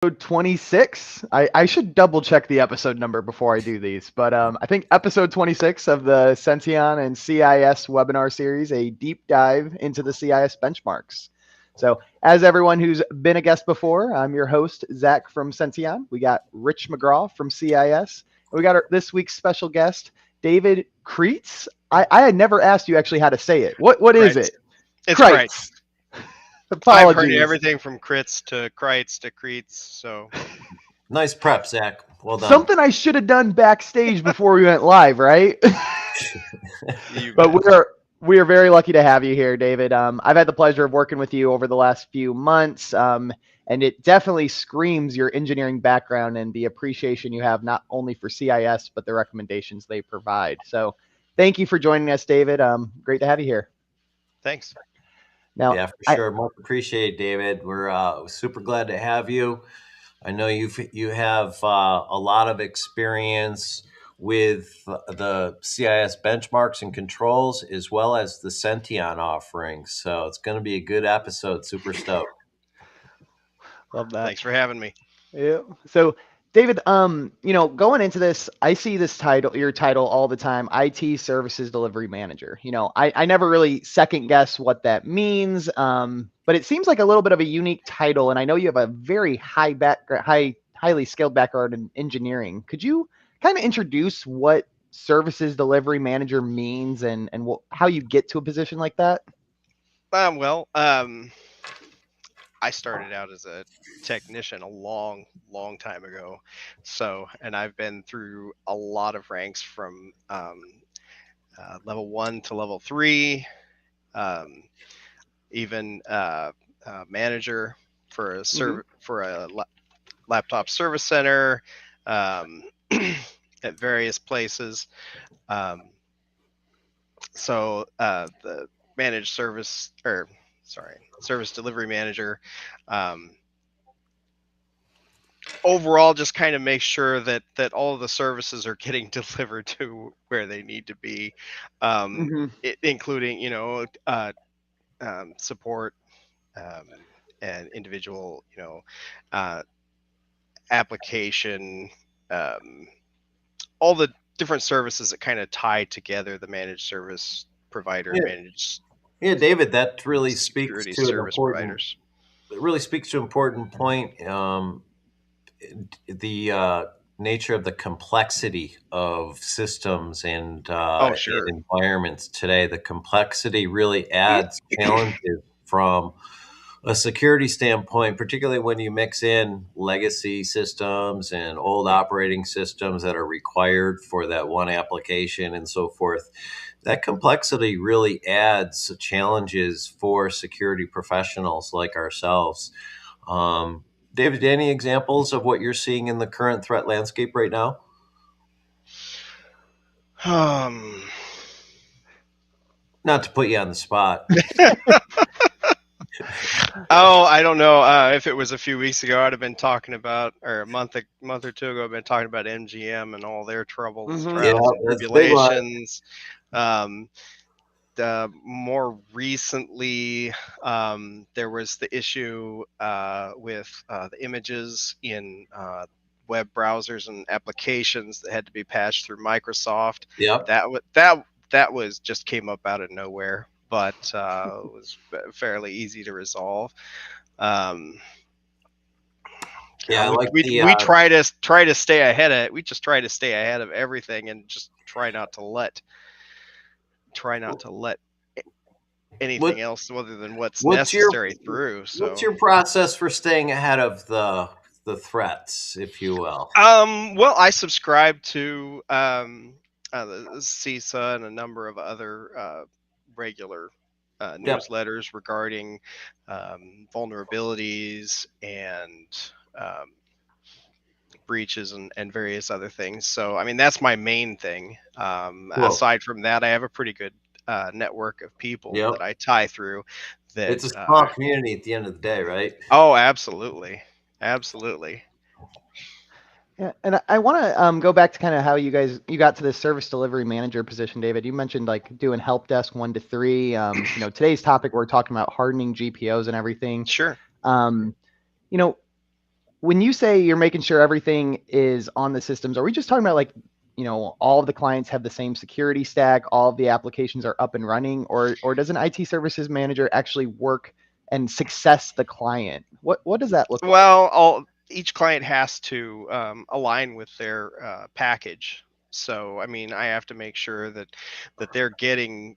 26. I should double check the episode number before I do these, but I think episode 26 of the Senteon and CIS webinar series, a deep dive into the CIS benchmarks. So, as everyone who's been a guest before, I'm your host, Zach from Senteon. We got Rich McGraw from CIS. And we got this week's special guest, David Crietz. I had never asked you actually how to say it. What is Crietz. it? It's Crietz. Apologies. I've heard everything from Crietz to Crietz. So nice prep, Zach. Well done. Something I should have done backstage before we went live, right? But we are very lucky to have you here, David. I've had the pleasure of working with you over the last few months, and it definitely screams your engineering background and the appreciation you have not only for CIS but the recommendations they provide. So, thank you for joining us, David. Great to have you here. Thanks. Now, yeah, for sure. Much appreciated, David. We're super glad to have you. I know you have a lot of experience with the CIS benchmarks and controls, as well as the Senteon offerings. So it's going to be a good episode. Super stoked. Love that. Thanks for having me. Yeah. So, David, going into this, I see your title all the time, IT Services Delivery Manager. I never really second guess what that means, but it seems like a little bit of a unique title, and I know you have a very highly skilled background in engineering. Could you kind of introduce what Services Delivery Manager means and how you get to a position like that? I started out as a technician a long time ago. And I've been through a lot of ranks from level 1 to level 3, even manager for a laptop service center at various places. The managed service service delivery manager overall just kind of make sure that all of the services are getting delivered to where they need to be, including support and individual application, all the different services that kind of tie together the managed service provider. Yeah, David, that really speaks security to service providers. It really speaks to an important point. The nature of the complexity of systems and environments today. The complexity really adds challenges from a security standpoint, particularly when you mix in legacy systems and old operating systems that are required for that one application and so forth. That complexity really adds challenges for security professionals like ourselves. David, any examples of what you're seeing in the current threat landscape right now? Not to put you on the spot. I don't know. If it was a few weeks ago, I'd have been talking about, or a month or two ago, I've been talking about MGM and all their troubles, trials, and tribulations. More recently, there was the issue with the images in web browsers and applications that had to be patched through Microsoft. Yep. That was just came up out of nowhere, but it was fairly easy to resolve. We try to stay ahead of it. We just try to stay ahead of everything and just try not to let anything else other than what's necessary through. So what's your process for staying ahead of the threats, if you will? Well, I subscribe to the CISA and a number of other regular newsletters regarding vulnerabilities and breaches and various other things. So, I mean, that's my main thing. Aside from that, I have a pretty good network of people that I tie through. It's a small community at the end of the day, right? Oh, absolutely. Yeah, and I want to go back to kind of how you got to this service delivery manager position, David. You mentioned like doing help desk 1 to 3. Today's topic we're talking about hardening GPOs and everything. Sure. when you say you're making sure everything is on the systems, are we just talking about like, all of the clients have the same security stack, all of the applications are up and running, or does an IT services manager actually work and success the client? What does that look like? Well, each client has to align with their package. So, I mean, I have to make sure that they're getting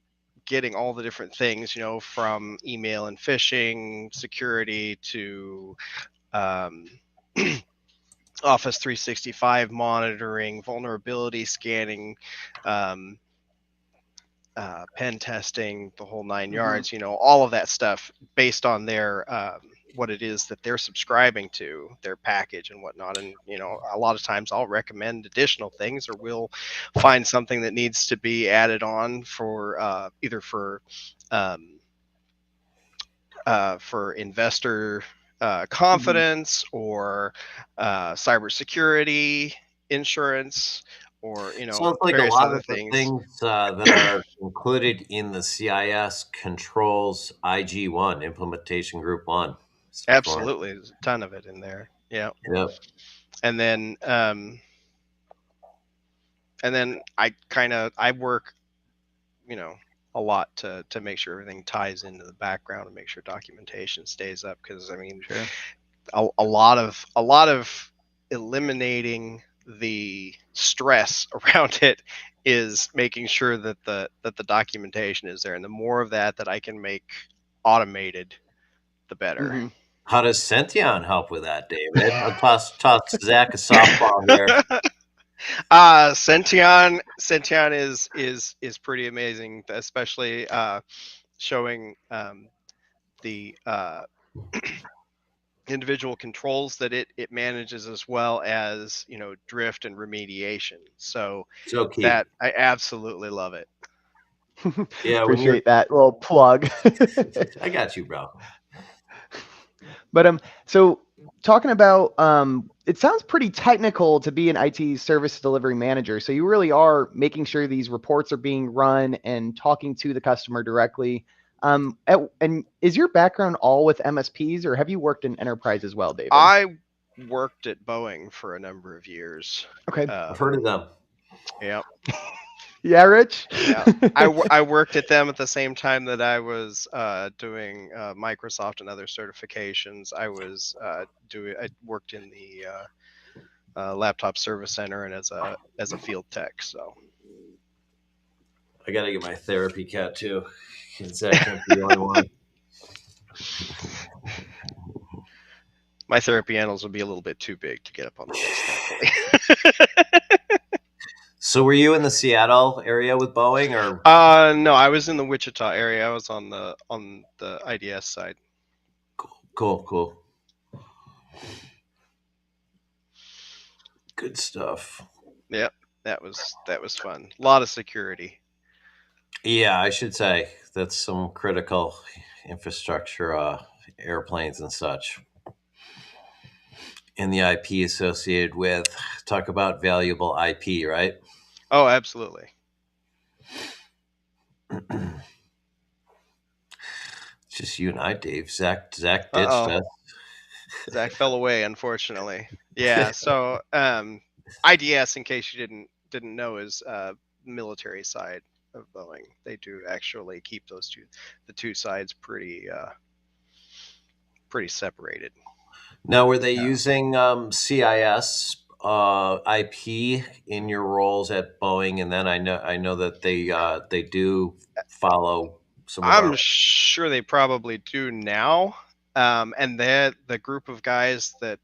all the different things, from email and phishing, security to um, Office 365 monitoring, vulnerability scanning, um, pen testing, the whole 9 yards, all of that stuff based on their what it is that they're subscribing to, their package and whatnot. And a lot of times I'll recommend additional things, or we'll find something that needs to be added on for either um, for investor confidence, or cybersecurity insurance, or Sounds like a various lot other of the things. things that are included in the CIS controls IG1 implementation group 1. Absolutely, there's a ton of it in there. Yeah. Yep. And then I work, a lot to make sure everything ties into the background and make sure documentation stays up, because I mean, Sure. a lot of eliminating the stress around it is making sure that the documentation is there, and the more of that I can make automated, the better. Mm-hmm. How does Senteon help with that, David? I'll toss Zach a softball here. Senteon is pretty amazing, especially showing the individual controls that it manages, as well as drift and remediation. So So key. that I absolutely love it. Yeah, when you're Appreciate that little plug. I got you, bro. But so talking about it sounds pretty technical to be an IT service delivery manager. So you really are making sure these reports are being run and talking to the customer directly. And is your background all with MSPs, or have you worked in enterprise as well, David? I worked at Boeing for a number of years. Okay. I've heard of them. Yeah. Yeah, Rich. Yeah, I worked at them at the same time that I was doing Microsoft and other certifications. I worked in the laptop service center and as a field tech. So I gotta get my therapy cat too. Zach can't be the only one. my therapy animals would be a little bit too big to get up on the list, thankfully. So were you in the Seattle area with Boeing, or? No, I was in the Wichita area. I was on the IDS side. Cool. Good stuff. Yep, that was fun. A lot of security. Yeah, I should say that's some critical infrastructure, airplanes and such. And the IP associated with, talk about valuable IP, right? Oh, absolutely. Just you and I, Dave. Zach ditched Uh-oh. us. Zach fell away, unfortunately. Yeah. So, IDS, in case you didn't know, is military side of Boeing. They do actually keep the two sides pretty separated. Now, were they using CIS IP in your roles at Boeing? And then I know that they do follow some of I'm our. sure they probably do now. And the group of guys that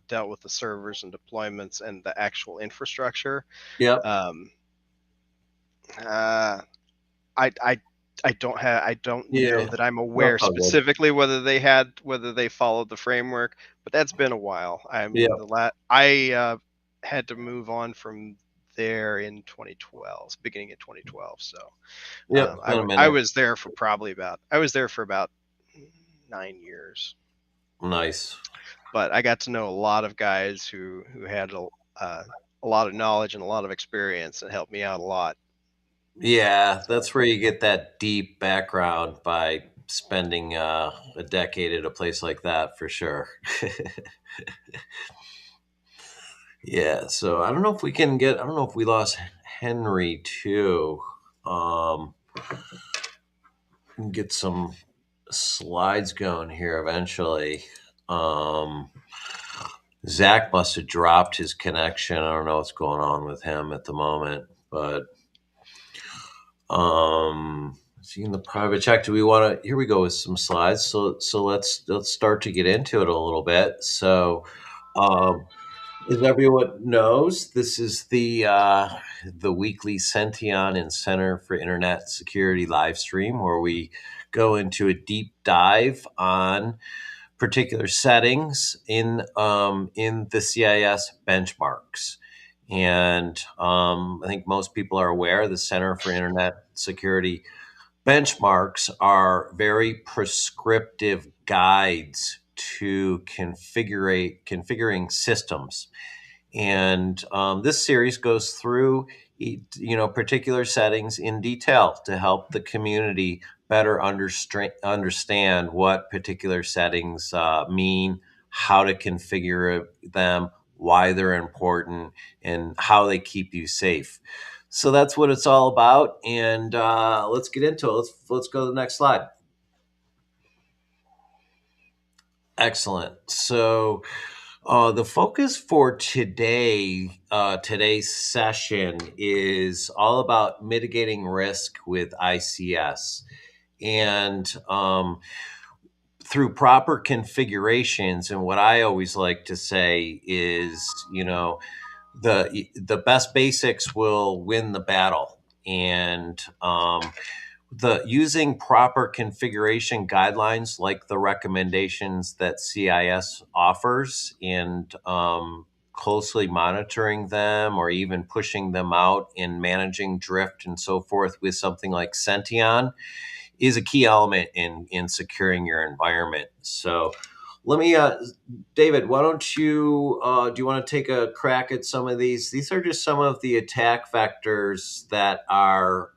dealt with the servers and deployments and the actual infrastructure. Yep. I don't know Yeah. that I'm No, aware it's all good. specifically whether they followed the framework, but that's been a while. I mean, Yeah. I had to move on from there in 2012, beginning of 2012. So Yep. Been a I minute. was there for about 9 years. Nice. But I got to know a lot of guys who had a lot of knowledge and a lot of experience, and helped me out a lot. Yeah, that's where you get that deep background by spending a decade at a place like that for sure. Yeah, so I don't know if we lost Henry too. Get some slides going here eventually. Zach must have dropped his connection. I don't know what's going on with him at the moment, but seeing the private check. Do we want to? Here we go with some slides. So let's start to get into it a little bit. So, as everyone knows, this is the weekly Senteon and Center for Internet Security live stream where we go into a deep dive on particular settings in the CIS benchmarks. And I think most people are aware the Center for Internet Security benchmarks are very prescriptive guides to configuring systems. And this series goes through particular settings in detail to help the community better understand what particular settings mean, how to configure them, why they're important, and how they keep you safe. So that's what it's all about. And let's get into it. Let's go to the next slide. Excellent. So the focus for today's session is all about mitigating risk with ICS. And through proper configurations, and what I always like to say is, the best basics will win the battle. And the using proper configuration guidelines like the recommendations that CIS offers, and closely monitoring them or even pushing them out and managing drift and so forth with something like Senteon is a key element in securing your environment. So let me, David, why don't you, do you want to take a crack at some of these? These are just some of the attack vectors that are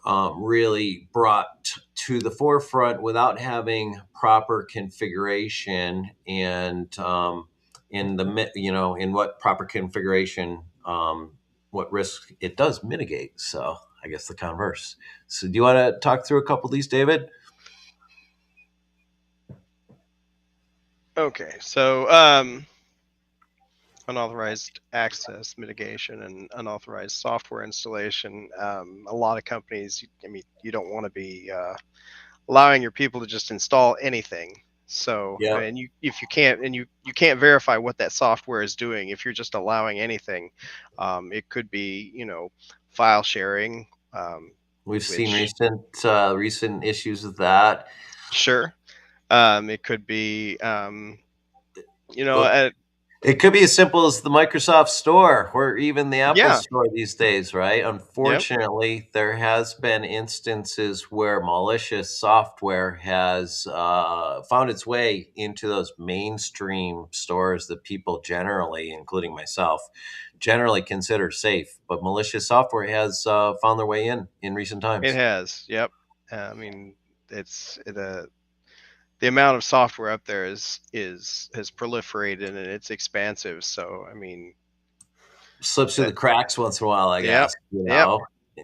really brought to the forefront without having proper configuration, and in what proper configuration, what risk it does mitigate. So I guess the converse. So do you want to talk through a couple of these, David? Okay, so unauthorized access mitigation and unauthorized software installation. A lot of companies, you don't want to be allowing your people to just install anything. So, Yeah. and if you can't verify what that software is doing, if you're just allowing anything, it could be, file sharing. We've seen recent issues of that. Sure. It could be, it could be as simple as the Microsoft Store or even the Apple Store these days, right? Unfortunately, there has been instances where malicious software has found its way into those mainstream stores that people generally, including myself, generally consider safe. But malicious software has found their way in recent times. It has, yep. It's the amount of software up there has proliferated and it's expansive. So, slips through the cracks once in a while, I guess.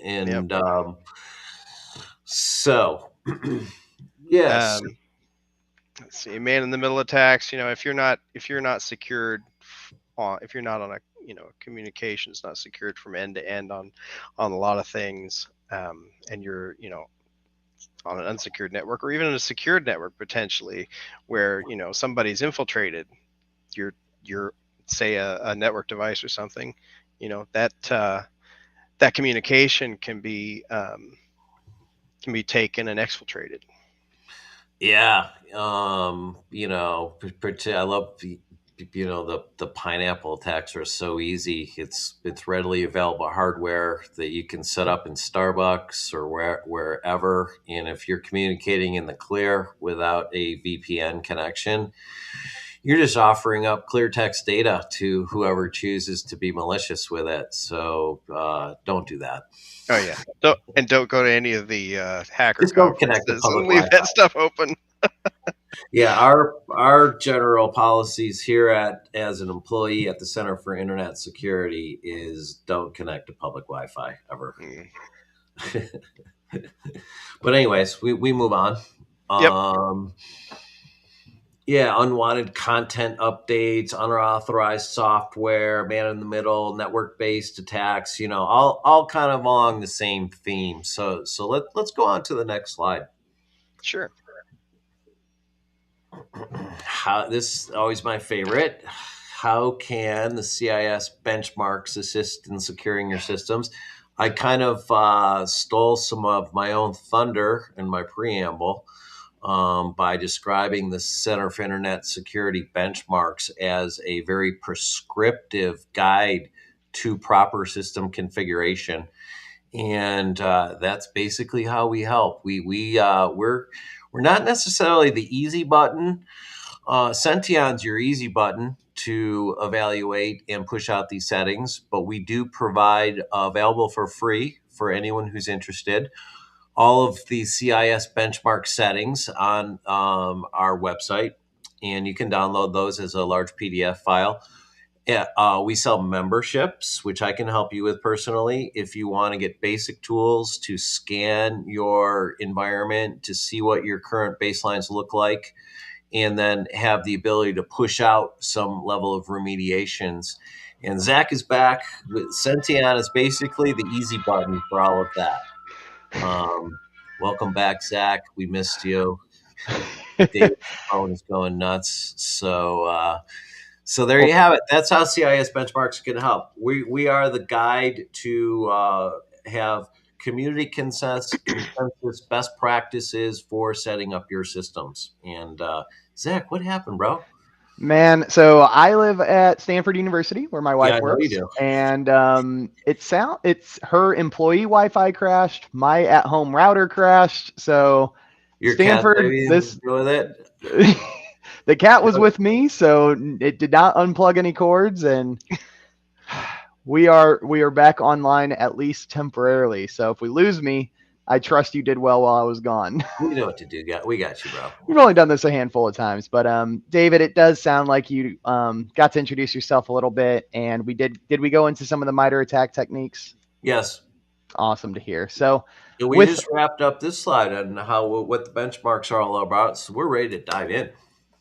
And so, yes. Let's see, man in the middle attacks. If you're not secured if you're not on a communications not secured from end to end on a lot of things, and you're on an unsecured network or even a secured network potentially, where somebody's infiltrated your say a network device or something, that communication can be taken and exfiltrated. Yeah, I love the pineapple attacks are so easy. It's readily available hardware that you can set up in Starbucks or wherever. And if you're communicating in the clear without a VPN connection, you're just offering up clear text data to whoever chooses to be malicious with it. So don't do that. Oh yeah, don't go to any of the hacker Just don't connect to conferences public and leave Wi-Fi. that stuff open. Yeah, our general policies here as an employee at the Center for Internet Security is don't connect to public Wi-Fi ever. But anyways, we move on. Yep. Yeah, unwanted content updates, unauthorized software, man in the middle, network-based attacks, all kind of along the same theme. So let's go on to the next slide. Sure. This is always my favorite. How can the CIS benchmarks assist in securing your systems? I kind of stole some of my own thunder in my preamble by describing the Center for Internet Security benchmarks as a very prescriptive guide to proper system configuration. And that's basically how we help. We're not necessarily the easy button. Senteon's your easy button to evaluate and push out these settings, but we do provide available for free for anyone who's interested all of the CIS benchmark settings on our website, and you can download those as a large PDF file. We sell memberships, which I can help you with personally. If you want to get basic tools to scan your environment to see what your current baselines look like, and then have the ability to push out some level of remediations. And Zach is back. Senteon is basically the easy button for all of that. Welcome back, Zach. We missed you. David's phone is going nuts. So there you have it. That's how CIS benchmarks can help. We are the guide to have community consensus best practices for setting up your systems. And Zach, what happened, bro? Man, so I live at Stanford University where my wife I know you works, do. and it's her employee Wi-Fi crashed, my at-home router crashed. So Your Stanford, cat go with it. The cat was with me, so it did not unplug any cords, and we are back online at least temporarily. So if we lose me, I trust you did well while I was gone. We know what to do. We got you, bro. We've only done this a handful of times, but David, it does sound like you got to introduce yourself a little bit, and we did. Did we go into some of the MITRE ATT&CK techniques? Yes. Awesome to hear. So we just wrapped up this slide on what the benchmarks are all about, so we're ready to dive in.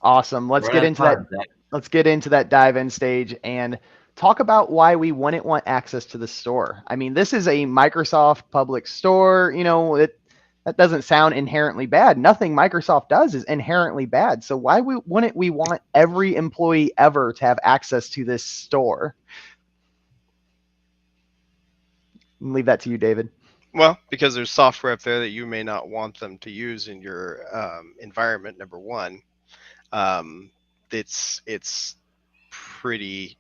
Awesome. Let's get into that. Let's get into that dive in stage and talk about why we wouldn't want access to the store. I mean, this is a Microsoft public store. That doesn't sound inherently bad. Nothing Microsoft does is inherently bad. So why wouldn't we want every employee ever to have access to this store? I'll leave that to you, David. Well, because there's software up there that you may not want them to use in your environment. Number one, it's pretty,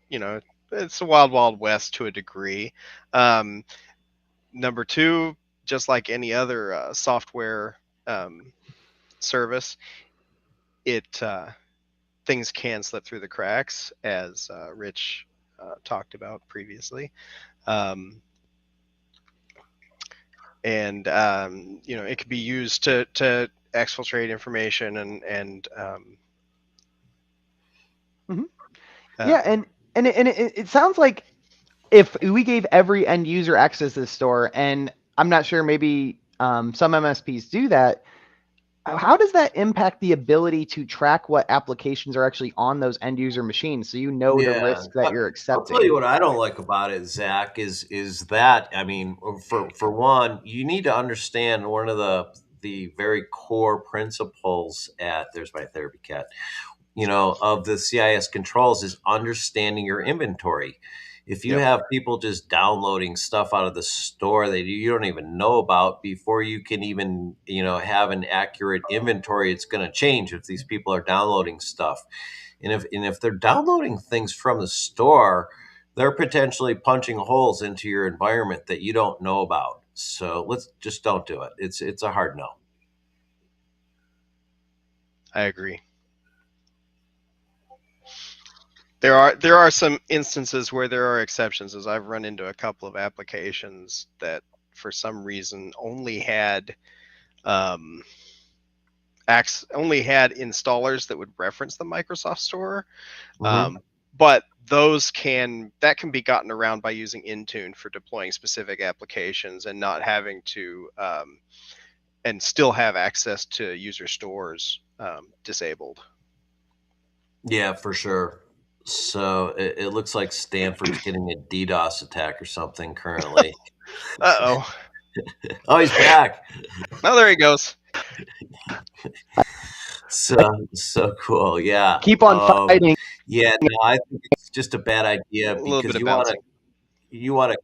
it's a wild west to a degree. Number two, just like any other software service, things can slip through the cracks, as Rich talked about previously. And it could be used to exfiltrate information and yeah, and it sounds like if we gave every end user access to the store, and I'm not sure, maybe some MSPs do that, how does that impact the ability to track what applications are actually on those end user machines, so the risk that you're accepting? I'll tell you what I don't like about it, Zach, is that, I mean, for one, you need to understand one of the very core principles there's my therapy cat, of the CIS controls is understanding your inventory. If you have people just downloading stuff out of the store that you don't even know about, before you can even, have an accurate inventory, it's going to change if these people are downloading stuff. And if they're downloading things from the store, they're potentially punching holes into your environment that you don't know about. So let's just don't do it. It's a hard no. I agree. There are some instances where there are exceptions, as I've run into a couple of applications that for some reason only had installers that would reference the Microsoft Store. Mm-hmm. But that can be gotten around by using Intune for deploying specific applications and not having to and still have access to user stores disabled. Yeah, for sure. So it looks like Stanford's getting a DDoS attack or something currently. Uh-oh. Oh, he's back. Oh, there he goes. So cool. Yeah. Keep on fighting. Yeah. No, I think it's just a bad idea A little bit because of bouncing. you want to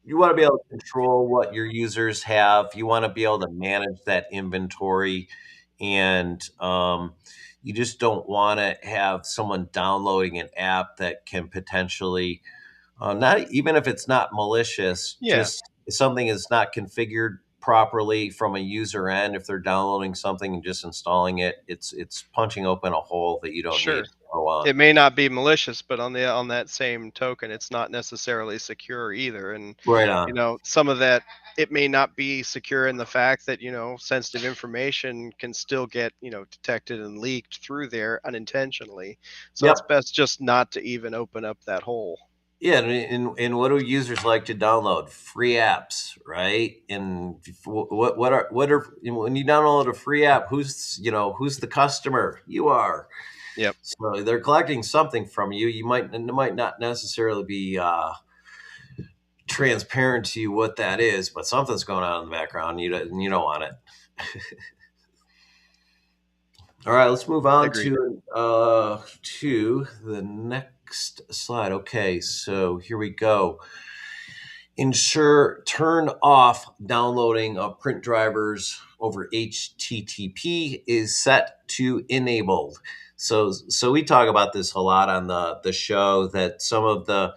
you want to be able to control what your users have. You want to be able to manage that inventory, and you just don't want to have someone downloading an app that can potentially, not even if it's not malicious, Yeah. just something is not configured properly from a user end. If they're downloading something and just installing it, it's punching open a hole that you don't Sure. need. So, It may not be malicious, but on that same token, it's not necessarily secure either. And right on. some of that, it may not be secure in the fact that sensitive information can still get detected and leaked through there unintentionally. So Yep. it's best just not to even open up that hole. Yeah, and what do users like to download? Free apps, right? And what are when you download a free app, who's the customer? You are. Yep. So they're collecting something from you. It might not necessarily be transparent to you what that is, but something's going on in the background. You don't want it. All right, let's move on Agreed. to the next slide. Okay, so here we go. Turn off downloading of print drivers over HTTP is set to enabled. So we talk about this a lot on the show, that some of the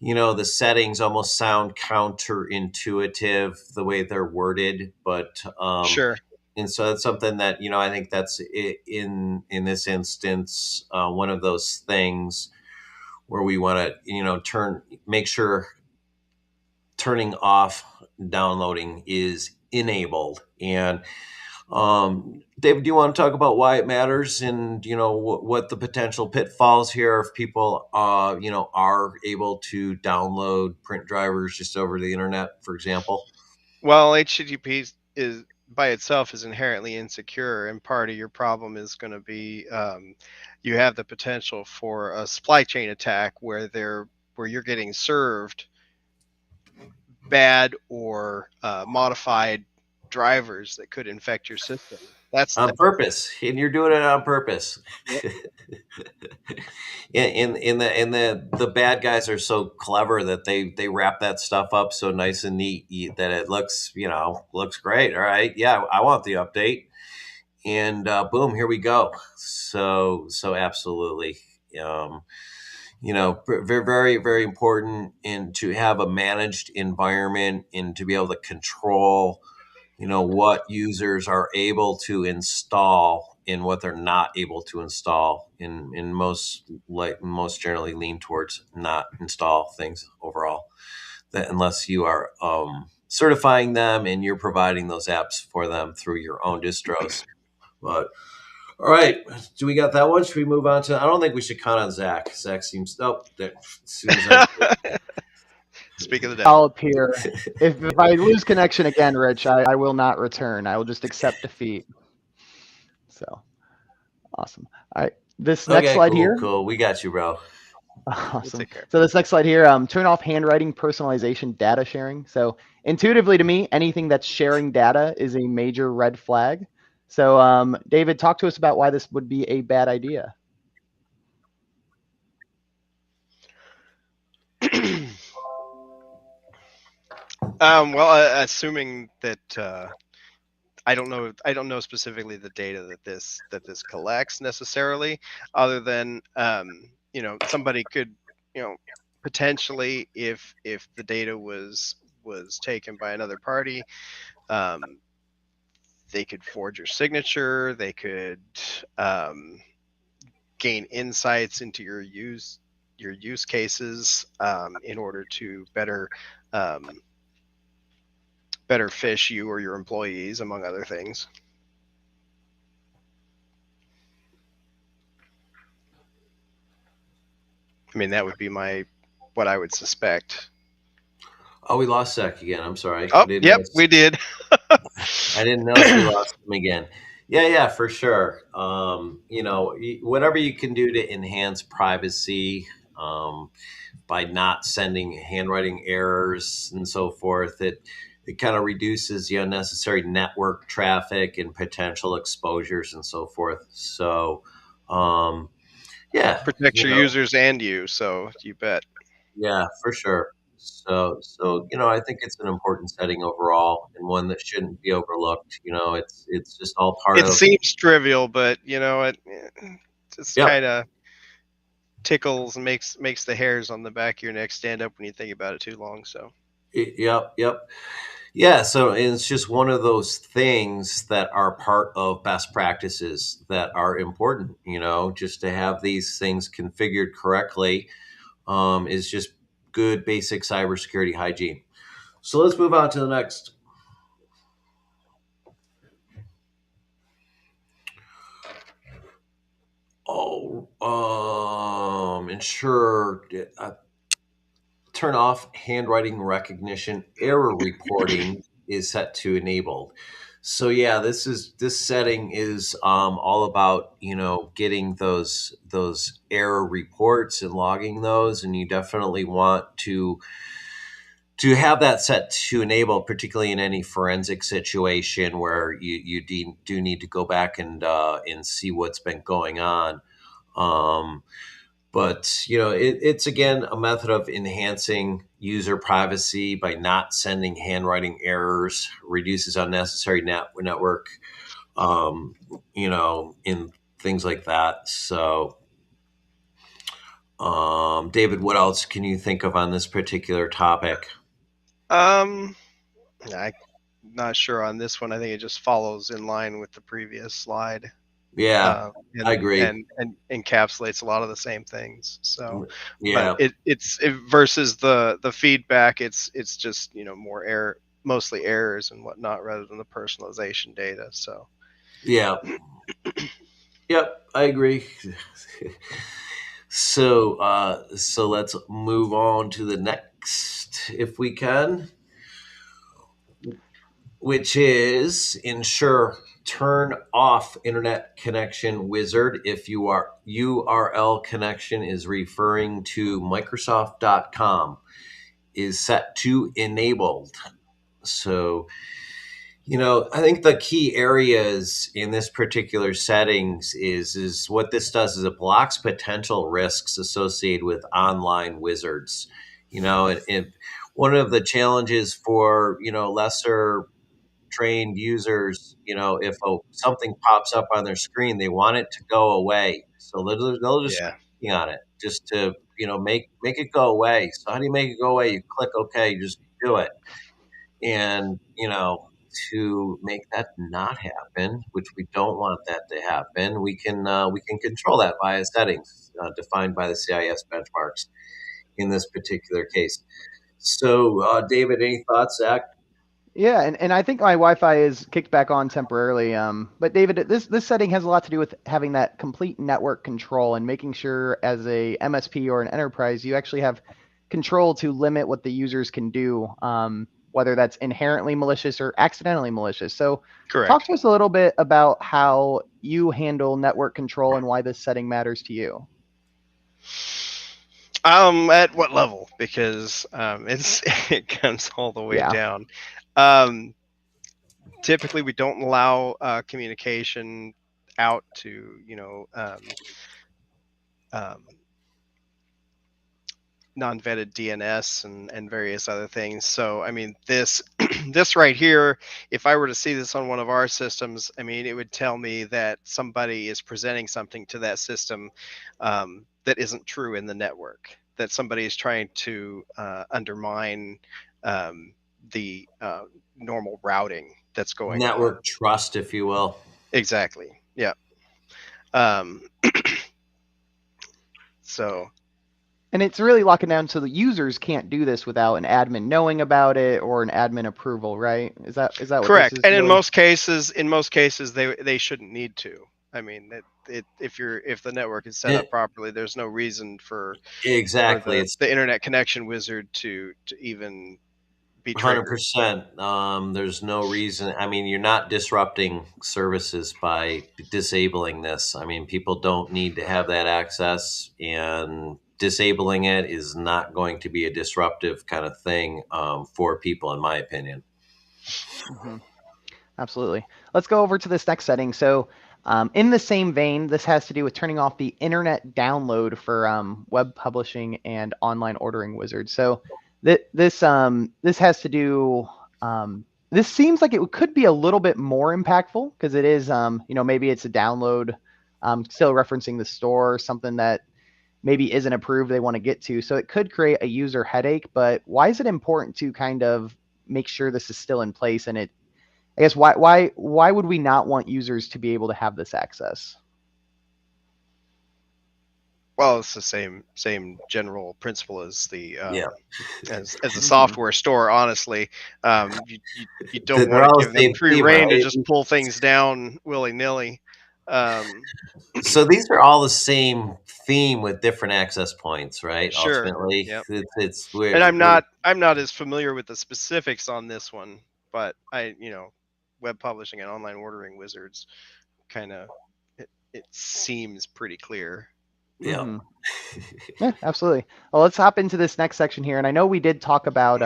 the settings almost sound counterintuitive the way they're worded, but Sure. and so that's something that I think that's in this instance one of those things where we want to make sure turning off downloading is enabled. And David, do you want to talk about why it matters, and what the potential pitfalls here if people are able to download print drivers just over the internet, for example? Well, HTTP is by itself is inherently insecure, and part of your problem is going to be you have the potential for a supply chain attack where you're getting served bad or modified drivers that could infect your system. That's On purpose, and you're doing it on purpose. Yep. The bad guys are so clever that they wrap that stuff up so nice and neat that it looks great. All right, yeah, I want the update, and boom, here we go. So absolutely. Very, very, very important to have a managed environment and to be able to control what users are able to install and what they're not able to install. In most generally lean towards not install things overall, that unless you are certifying them and you're providing those apps for them through your own distros. But all right, do we got that one? Should we move on to? I don't think we should count on Zach. Zach seems as soon as I Speak of the devil. I'll appear. If I lose connection again, Rich, I will not return. I will just accept defeat. So awesome. All right. This next slide here. Cool. We got you, bro. Awesome. So this next slide here, turn off handwriting, personalization, data sharing. So intuitively to me, anything that's sharing data is a major red flag. So David, talk to us about why this would be a bad idea. Well, assuming that I don't know specifically the data that this collects necessarily, other than somebody could potentially, if the data was taken by another party, they could forge your signature. They could gain insights into your use cases in order to better fish you or your employees, among other things. I mean, that would be what I would suspect. Oh, we lost Zach again. I'm sorry. Oh, yep, we did. I didn't notice we lost him again. Yeah, for sure. Whatever you can do to enhance privacy by not sending handwriting errors and so forth, it kind of reduces the unnecessary network traffic and potential exposures and so forth. So, yeah, protects your users and you. So you bet. Yeah, for sure. So I think it's an important setting overall, and one that shouldn't be overlooked. It's just all part It of. seems trivial, but it just Yep. kind of tickles and makes the hairs on the back of your neck stand up when you think about it too long. So. Yep. Yeah. So it's just one of those things that are part of best practices that are important. Just to have these things configured correctly is just good basic cybersecurity hygiene. So let's move on to the next. Ensure turn off handwriting recognition. Error reporting is set to enabled. So yeah, this setting is all about getting those error reports and logging those, and you definitely want to have that set to enable, particularly in any forensic situation where you do need to go back and see what's been going on. But it's again a method of enhancing user privacy by not sending handwriting errors, reduces unnecessary network, in things like that. So, David, what else can you think of on this particular topic? I'm not sure on this one. I think it just follows in line with the previous slide. Yeah, I agree. And encapsulates a lot of the same things. So, yeah, but it's versus the feedback. It's just more mostly errors and whatnot, rather than the personalization data. So, yeah, yep, I agree. So let's move on to the next, if we can, which is ensure turn off internet connection wizard if your URL connection is referring to Microsoft.com is set to enabled. So, I think the key areas in this particular settings is what this does is it blocks potential risks associated with online wizards. One of the challenges for lesser trained users, if something pops up on their screen, they want it to go away. So they'll just click on it just to make it go away. So how do you make it go away? You click OK, you just do it, and to make that not happen, which we don't want that to happen, we can control that via settings defined by the CIS benchmarks in this particular case. So, David, any thoughts, Zach? Yeah, and I think my Wi-Fi is kicked back on temporarily. But David, this setting has a lot to do with having that complete network control and making sure as a MSP or an enterprise, you actually have control to limit what the users can do, whether that's inherently malicious or accidentally malicious. So talk to us a little bit about how you handle network control and why this setting matters to you. At what level? Because it comes all the way down. Typically, we don't allow communication out to non-vetted DNS and various other things. So, I mean, this this right here, if I were to see this on one of our systems, I mean, it would tell me that somebody is presenting something to that system that isn't true in the network, that somebody is trying to undermine the normal routing that's going on. Network trust, if you will. Exactly. Yeah. So. And it's really locking down so the users can't do this without an admin knowing about it or an admin approval, right? Is that what Correct. this is And doing? in most cases, they shouldn't need to. I mean, if the network is set up properly, there's no reason for exactly the internet connection wizard to even be triggered. 100%. There's no reason. I mean, you're not disrupting services by disabling this. I mean, people don't need to have that access, and disabling it is not going to be a disruptive kind of thing for people, in my opinion. Mm-hmm. Absolutely. Let's go over to this next setting. So in the same vein, this has to do with turning off the internet download for web publishing and online ordering wizards. So this has to do. This seems like it could be a little bit more impactful because it is, maybe it's a download, still referencing the store, something that maybe isn't approved they want to get to. So it could create a user headache. But why is it important to kind of make sure this is still in place? And I guess why would we not want users to be able to have this access? Well, it's the same general principle as the as a software store. Honestly, you don't want to give them free reign to just pull things down willy nilly. So these are all the same theme with different access points, right? Sure. Ultimately, yep. it's weird. And I'm not as familiar with the specifics on this one, but web publishing and online ordering wizards kind of it seems pretty clear. Yeah. Mm-hmm. Yeah, absolutely. Well, let's hop into this next section here. And I know we did talk about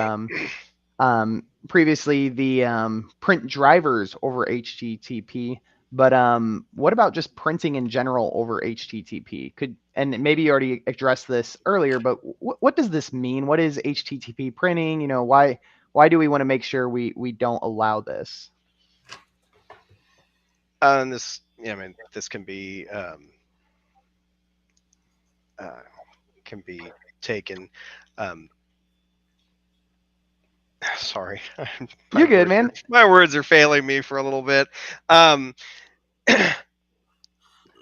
previously the print drivers over HTTP, but what about just printing in general over HTTP? And maybe you already addressed this earlier, but what does this mean? What is HTTP printing? Why do we want to make sure we don't allow this? And this can be taken. Sorry, you're good, man. My words are failing me for a little bit.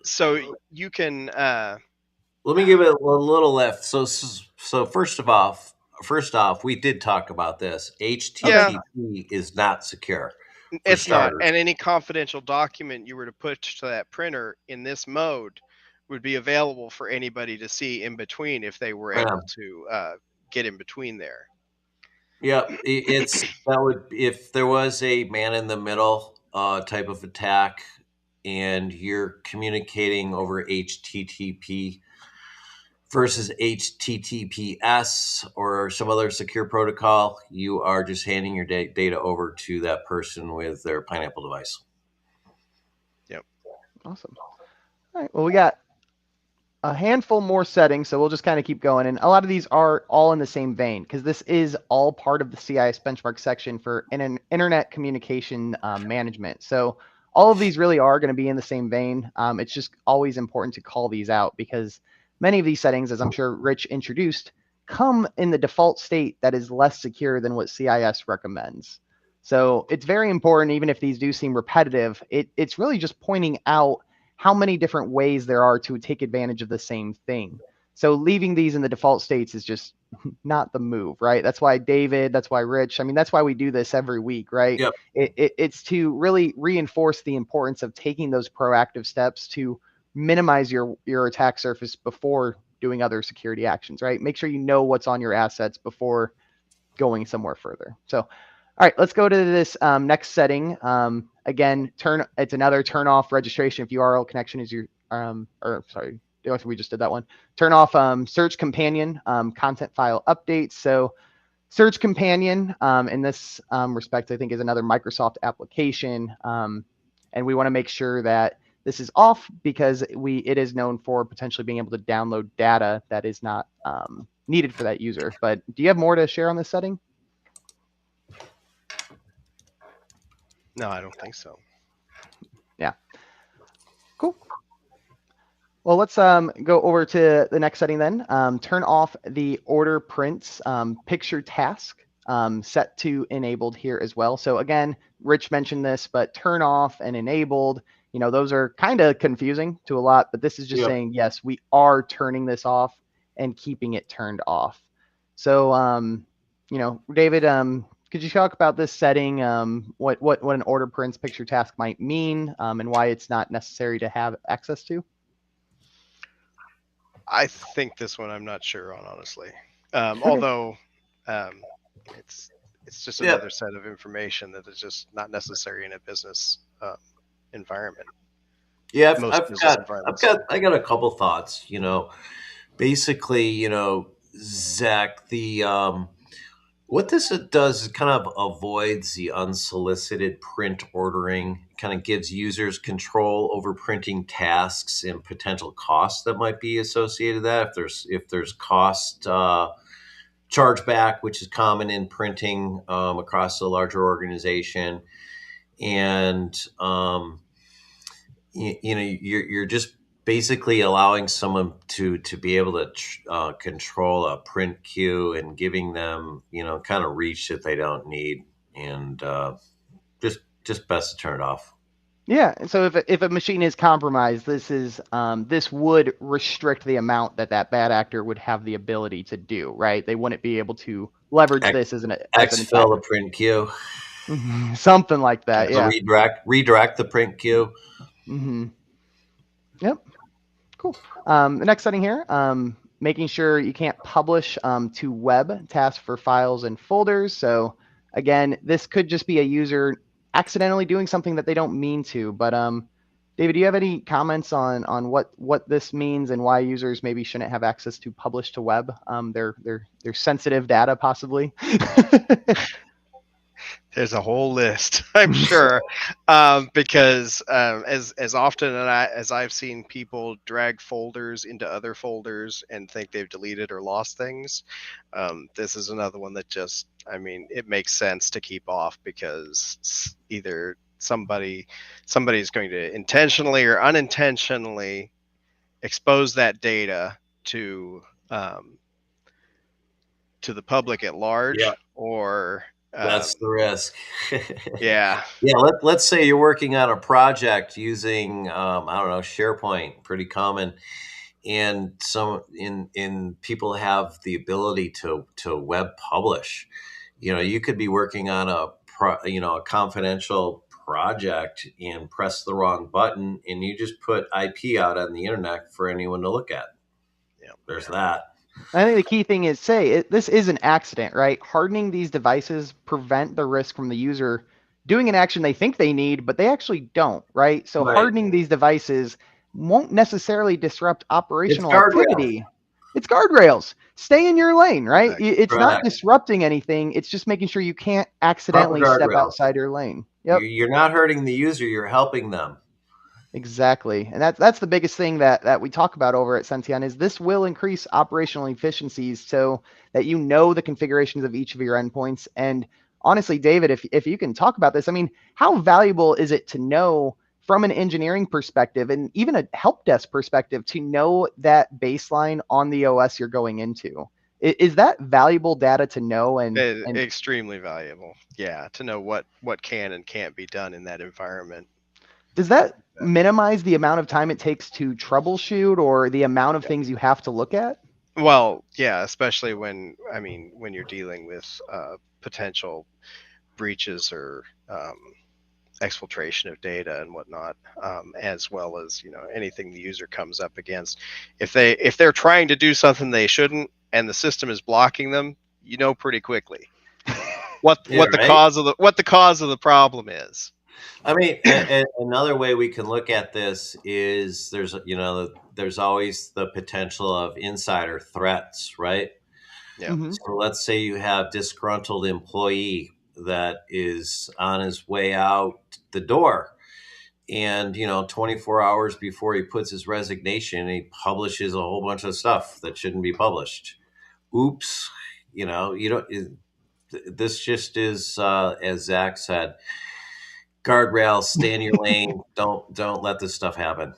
So you can. Let me give it a little lift. So first off, we did talk about this. HTTP is not secure. It's not, and any confidential document you were to put to that printer in this mode would be available for anybody to see in between if they were able to get in between there. Yeah, if there was a man in the middle type of attack, and you're communicating over HTTP versus HTTPS or some other secure protocol, you are just handing your data over to that person with their Pineapple device. Yep. Awesome. All right. Well, we got a handful more settings, so we'll just kind of keep going. And a lot of these are all in the same vein because this is all part of the CIS benchmark section for internet communication management. So all of these really are going to be in the same vein. It's just always important to call these out because many of these settings, as I'm sure Rich introduced, come in the default state that is less secure than what CIS recommends. So it's very important, even if these do seem repetitive, it's really just pointing out how many different ways there are to take advantage of the same thing. So leaving these in the default states is just not the move, right? That's why David, that's why Rich, that's why we do this every week, right? Yep. It's to really reinforce the importance of taking those proactive steps to minimize your attack surface before doing other security actions, right? Make sure you know what's on your assets before going somewhere further. So all right, let's go to this next setting. Again, it's another turn off registration if URL connection is your, we just did that one. Turn off search companion content file updates. So search companion in this respect, I think is another Microsoft application. And we want to make sure that this is off because it is known for potentially being able to download data that is not needed for that user. But do you have more to share on this setting? No, I don't think so. Yeah. Cool. Well, let's go over to the next setting then. Turn off the order prints picture task set to enabled here as well. So again, Rich mentioned this, but turn off and enabled those are kind of confusing to a lot, but this is just saying, yes, we are turning this off and keeping it turned off. So, David, could you talk about this setting, what an order parens picture task might mean, and why it's not necessary to have access to? I think this one I'm not sure on, honestly. Although it's just another set of information that is just not necessary in a business environment. Yeah, I got a couple thoughts. Basically, Zach, the what this does is kind of avoids the unsolicited print ordering. It kind of gives users control over printing tasks and potential costs that might be associated with that. If there's cost chargeback, which is common in printing across a larger organization, and you're just basically allowing someone to be able to control a print queue and giving them kind of reach that they don't need, and just best to turn it off. Yeah, and so if a machine is compromised, this would restrict the amount that bad actor would have the ability to do, right? They wouldn't be able to leverage this as an exfil the print queue, something like that. Yeah, redirect the print queue. Mm-hmm. Yep. Cool. The next setting here, making sure you can't publish to web tasks for files and folders. So again, this could just be a user accidentally doing something that they don't mean to. But David, do you have any comments on what this means and why users maybe shouldn't have access to publish to web? Their sensitive data, possibly. There's a whole list, I'm sure, because as often as I've seen people drag folders into other folders and think they've deleted or lost things, this is another one that just, it makes sense to keep off, because either somebody's going to intentionally or unintentionally expose that data to the public at large, or that's the risk. Yeah. Let's say you're working on a project using I don't know, SharePoint, pretty common, and some in people have the ability to web publish. You could be working on a confidential project and press the wrong button, and you just put IP out on the internet for anyone to look at. There's that. I think the key thing is this is an accident, right? Hardening these devices prevent the risk from the user doing an action they think they need, but they actually don't, right? So hardening these devices won't necessarily disrupt operational activity. It's guardrails. Stay in your lane, right? It's not disrupting anything. It's just making sure you can't accidentally step outside your lane. Yep. You're not hurting the user. You're helping them. Exactly. And that's the biggest thing that we talk about over at Senteon is this will increase operational efficiencies so that the configurations of each of your endpoints. And honestly, David, if you can talk about this, how valuable is it to know from an engineering perspective and even a help desk perspective to know that baseline on the OS you're going into? Is that valuable data to know? And extremely valuable. Yeah, to know what can and can't be done in that environment. Does that minimize the amount of time it takes to troubleshoot or the amount of things you have to look at? Well, yeah, especially when you're dealing with potential breaches or exfiltration of data and whatnot, as well as anything the user comes up against. If they're trying to do something they shouldn't and the system is blocking them, pretty quickly what the cause of the problem is. Another way we can look at this is there's always the potential of insider threats, right? Yeah. Mm-hmm. So let's say you have disgruntled employee that is on his way out the door, and 24 hours before he puts his resignation, he publishes a whole bunch of stuff that shouldn't be published. Oops, you don't. This just is, as Zach said, guardrails, stay in your lane. Don't let this stuff happen.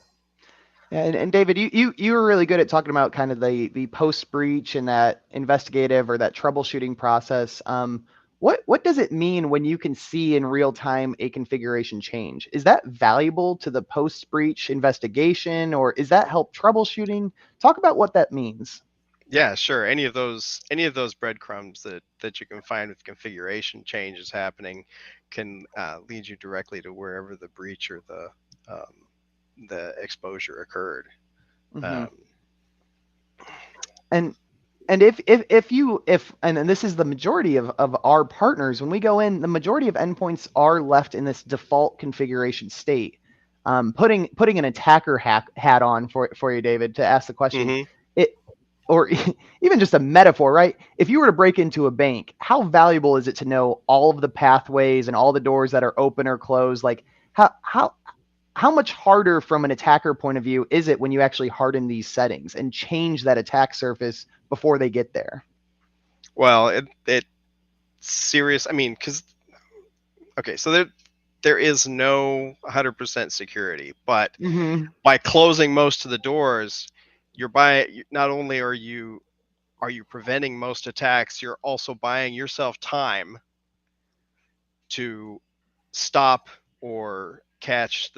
And David, you were really good at talking about kind of the post breach and that investigative or that troubleshooting process. What does it mean when you can see in real time a configuration change? Is that valuable to the post breach investigation, or is that help troubleshooting? Talk about what that means. Yeah, sure. Any of those breadcrumbs that you can find with configuration changes happening can lead you directly to wherever the breach or the exposure occurred. Mm-hmm. Um, And and this is the majority of our partners, when we go in, the majority of endpoints are left in this default configuration state. Putting an attacker hat on for you, David, to ask the question, mhm. it or even just a metaphor, right? If you were to break into a bank, how valuable is it to know all of the pathways and all the doors that are open or closed? Like how much harder from an attacker point of view is it when you actually harden these settings and change that attack surface before they get there? Well, it serious. I mean, because okay, so there is no 100% security, but Mm-hmm. by closing most of the doors, not only are you preventing most attacks, you're also buying yourself time to stop or catch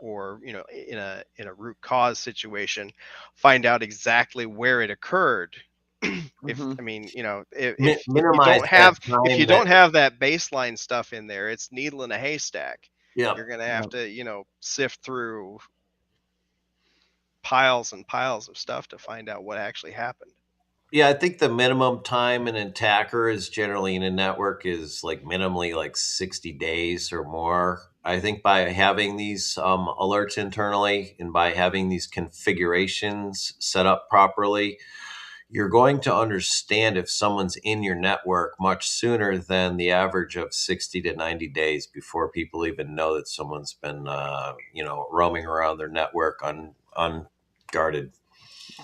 or in a root cause situation, find out exactly where it occurred. If Mm-hmm. I mean, if you Minimize don't that have time that. that baseline stuff in there, it's needle in a haystack. Yep. You're gonna have Yep. to sift through piles and piles of stuff to find out what actually happened. Yeah, I think the minimum time an attacker is generally in a network is like minimally like 60 days or more. I think by having these alerts internally and by having these configurations set up properly, you're going to understand if someone's in your network much sooner than the average of 60 to 90 days before people even know that someone's been, roaming around their network unguarded.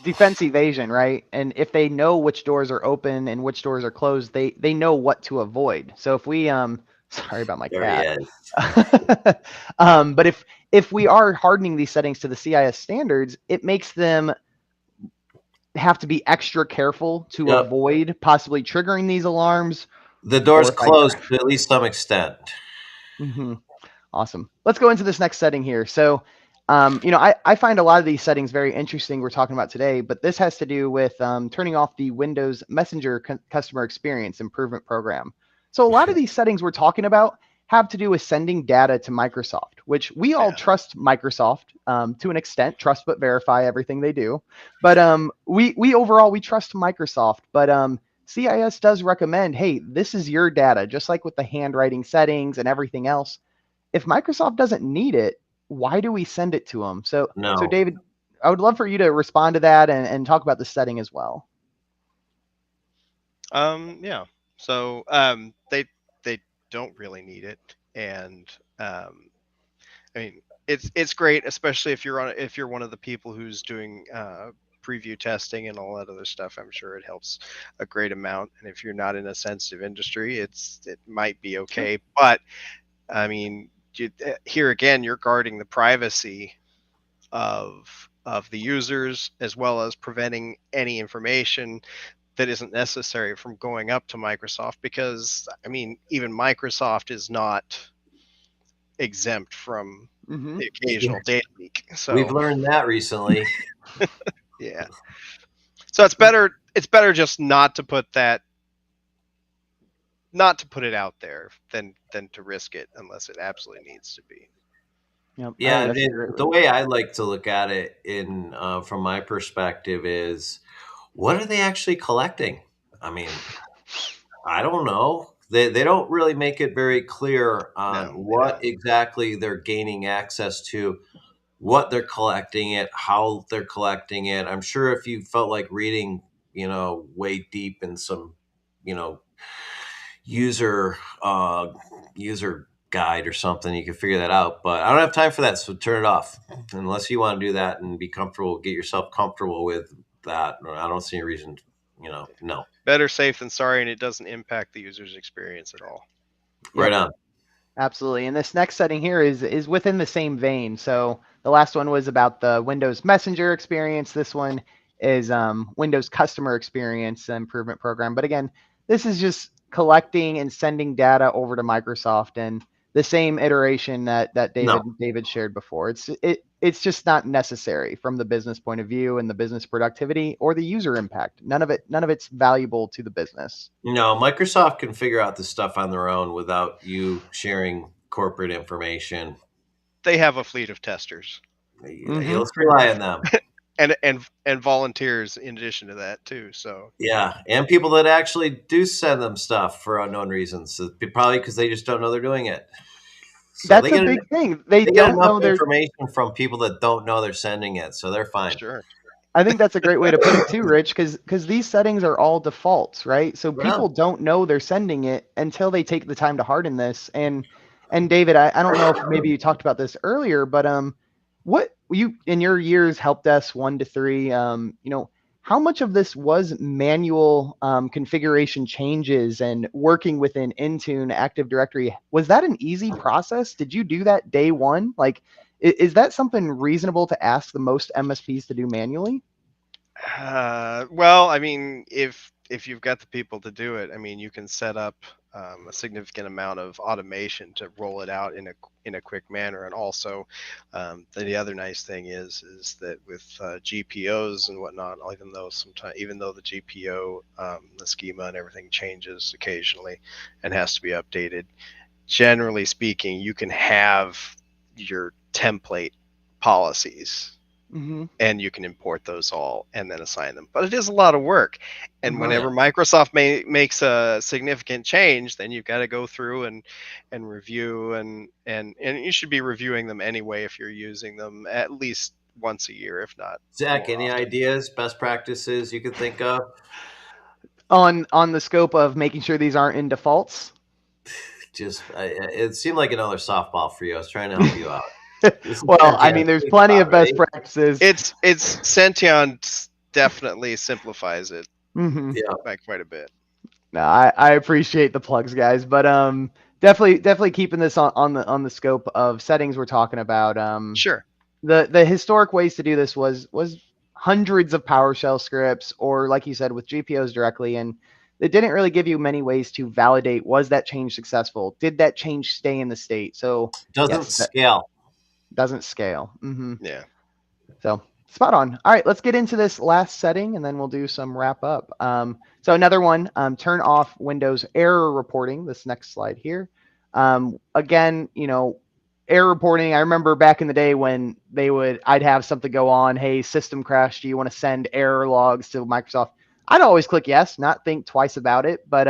Defense evasion, right? And if they know which doors are open and which doors are closed, they know what to avoid. So if we sorry about my There he cat. is. But if we are hardening these settings to the CIS standards, it makes them have to be extra careful to Yep. avoid possibly triggering these alarms. The door's Or if I closed to at least some extent. Mhm. Awesome. Let's go into this next setting here. So, I find a lot of these settings very interesting we're talking about today, but this has to do with turning off the Windows Messenger customer experience improvement program. So, a lot of these settings we're talking about have to do with sending data to Microsoft, which we all Yeah. trust Microsoft to an extent, trust but verify everything they do. But we overall we trust Microsoft, but CIS does recommend, hey, this is your data, just like with the handwriting settings and everything else. If Microsoft doesn't need it, why do we send it to them? So No. David, I would love for you to respond to that and talk about the setting as well. Yeah. So they don't really need it, and I mean it's great, especially if you're one of the people who's doing preview testing and all that other stuff. I'm sure it helps a great amount. And if you're not in a sensitive industry, it might be Sure. okay. But I mean, here again, you're guarding the privacy of the users as well as preventing any information that isn't necessary from going up to Microsoft, because I mean, even Microsoft is not exempt from Mm-hmm. the occasional data leak. We've So learned that recently. yeah, so it's better just not to put it out there than to risk it unless it absolutely needs to be. Yep. I think Yeah, that's a great the word. way I like to look at it in from my perspective is, what are they actually collecting? I mean, I don't know. They don't really make it very clear on No, they what don't. exactly they're gaining access to, what they're collecting it, how they're collecting it. I'm sure if you felt like reading, way deep in some, you know, user user guide or something, you can figure that out. But I don't have time for that, so turn it off. Unless you want to do that and be comfortable, get yourself comfortable with that. I don't see any reason, no. Better safe than sorry, and it doesn't impact the user's experience at all. Right Yep. on. Absolutely. And this next setting here is within the same vein. So the last one was about the Windows Messenger experience. This one is Windows Customer Experience Improvement Program. But again, this is just collecting and sending data over to Microsoft and the same iteration that David shared before. It's just not necessary from the business point of view and the business productivity or the user impact. None of it's valuable to the business. No, Microsoft can figure out this stuff on their own without you sharing corporate information. They have a fleet of testers. Let's rely on them. and volunteers in addition to that too. So yeah, and people that actually do send them stuff for unknown reasons, probably because they just don't know they're doing it. So that's a big thing. They don't know their information from people that don't know they're sending it, so they're fine. Sure. I think that's a great way to put it too, Rich, because these settings are all defaults, right? So people don't know they're sending it until they take the time to harden this. And David, I don't know if maybe you talked about this earlier, but what you in your years help desk 1 to 3, how much of this was manual configuration changes and working within Intune Active Directory? Was that an easy process? Did you do that day one? Like, is that something reasonable to ask the most MSPs to do manually? Well, I mean, if you've got the people to do it, I mean, you can set up a significant amount of automation to roll it out in a quick manner. And also, the other nice thing is that with GPOs and whatnot, even though the GPO, the schema and everything changes occasionally and has to be updated, generally speaking, you can have your template policies. Mm-hmm. And you can import those all and then assign them. But it is a lot of work. And whenever Microsoft makes a significant change, then you've got to go through and review and you should be reviewing them anyway if you're using them at least once a year, if not. Zach, any ideas, best practices you could think of? On the scope of making sure these aren't in defaults? It seemed like another softball for you. I was trying to help you out. Well, I mean, there's plenty of best practices. It's Senteon definitely simplifies it by quite a bit. No, I appreciate the plugs, guys, but definitely keeping this on the scope of settings we're talking about. Sure. The historic ways to do this was hundreds of PowerShell scripts, or like you said, with GPOs directly, and it didn't really give you many ways to validate, was that change successful? Did that change stay in the state? So doesn't scale. Doesn't scale. Mm-hmm. Yeah. So spot on. All right, let's get into this last setting and then we'll do some wrap up. So another one, turn off Windows error reporting. This next slide here. Again, error reporting. I remember back in the day when I'd have something go on. Hey, system crash. Do you want to send error logs to Microsoft? I'd always click yes, not think twice about it. But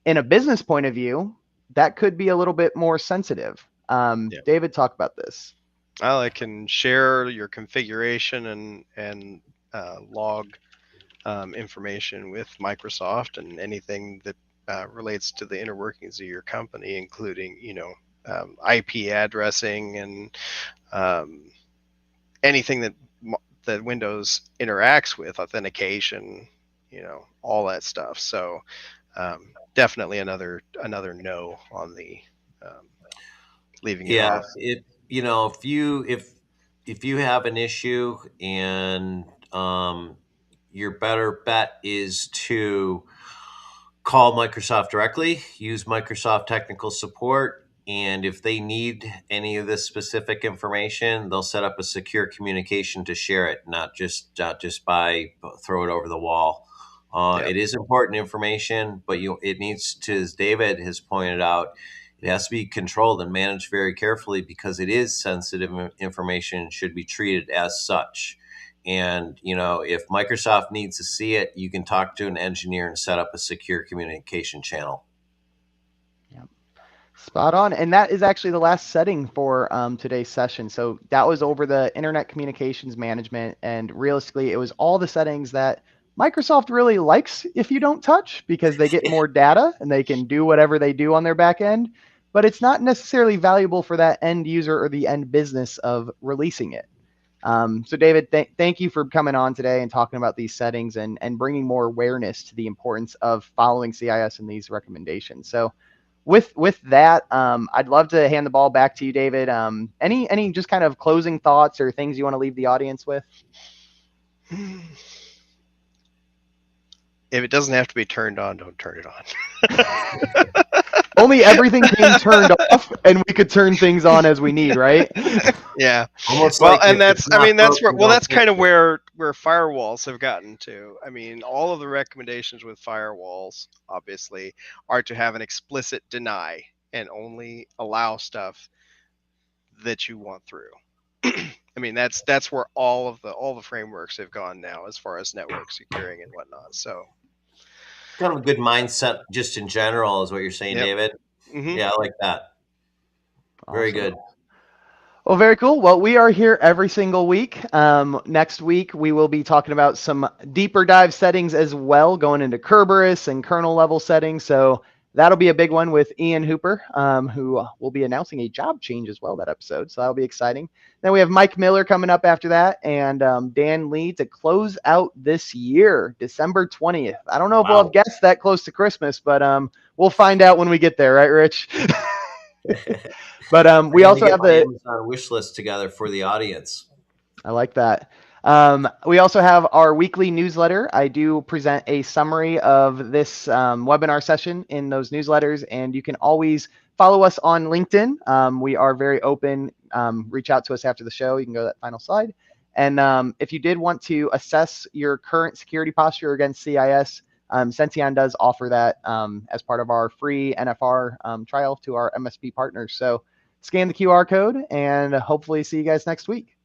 in a business point of view, that could be a little bit more sensitive. David, talk about this. Well, I can share your configuration and log information with Microsoft and anything that relates to the inner workings of your company, including IP addressing and anything that Windows interacts with, authentication, all that stuff. So definitely another no on the leaving it off. If you have an issue and your better bet is to call Microsoft directly, use Microsoft technical support, and if they need any of this specific information, they'll set up a secure communication to share it, not just by throw it over the wall. It is important information, but it needs to, as David has pointed out, it has to be controlled and managed very carefully because it is sensitive information and should be treated as such. And, if Microsoft needs to see it, you can talk to an engineer and set up a secure communication channel. Yep. Spot on. And that is actually the last setting for today's session. So that was over the Internet Communications Management. And realistically, it was all the settings that Microsoft really likes if you don't touch, because they get more data and they can do whatever they do on their back end. But it's not necessarily valuable for that end user or the end business of releasing it. So David, thank you for coming on today and talking about these settings and bringing more awareness to the importance of following CIS and these recommendations. So with that, I'd love to hand the ball back to you, David. Any just kind of closing thoughts or things you want to leave the audience with? if it doesn't have to be turned on, don't turn it on. Only everything being turned off, and we could turn things on as we need, right? Yeah. Almost Well, like and if it's that's, I not mean, that's where, broken, well, don't that's fix kind of it. where firewalls have gotten to. I mean, all of the recommendations with firewalls, obviously, are to have an explicit deny and only allow stuff that you want through. I mean, that's where all the frameworks have gone now, as far as network securing and whatnot. So, Kind of a good mindset just in general is what you're saying, yep. David. Hmm. Yeah, I like that. Very Awesome. good. Well, very cool. Well, we are here every single week. Next week, we will be talking about some deeper dive settings as well, going into Kerberos and kernel level settings. So that'll be a big one with Ian Hooper, who will be announcing a job change as well that episode. So that'll be exciting. Then we have Mike Miller coming up after that, and Dan Lee to close out this year, December 20th. I don't know if we'll have guests that close to Christmas, but we'll find out when we get there, right, Rich? But we also have my the Amazon wish list together for the audience. I like that. We also have our weekly newsletter. I do present a summary of this webinar session in those newsletters, and you can always follow us on LinkedIn. We are very open. Reach out to us after the show. You can go to that final slide. And if you did want to assess your current security posture against CIS, Senteon does offer that as part of our free NFR trial to our MSP partners. So scan the QR code and hopefully see you guys next week.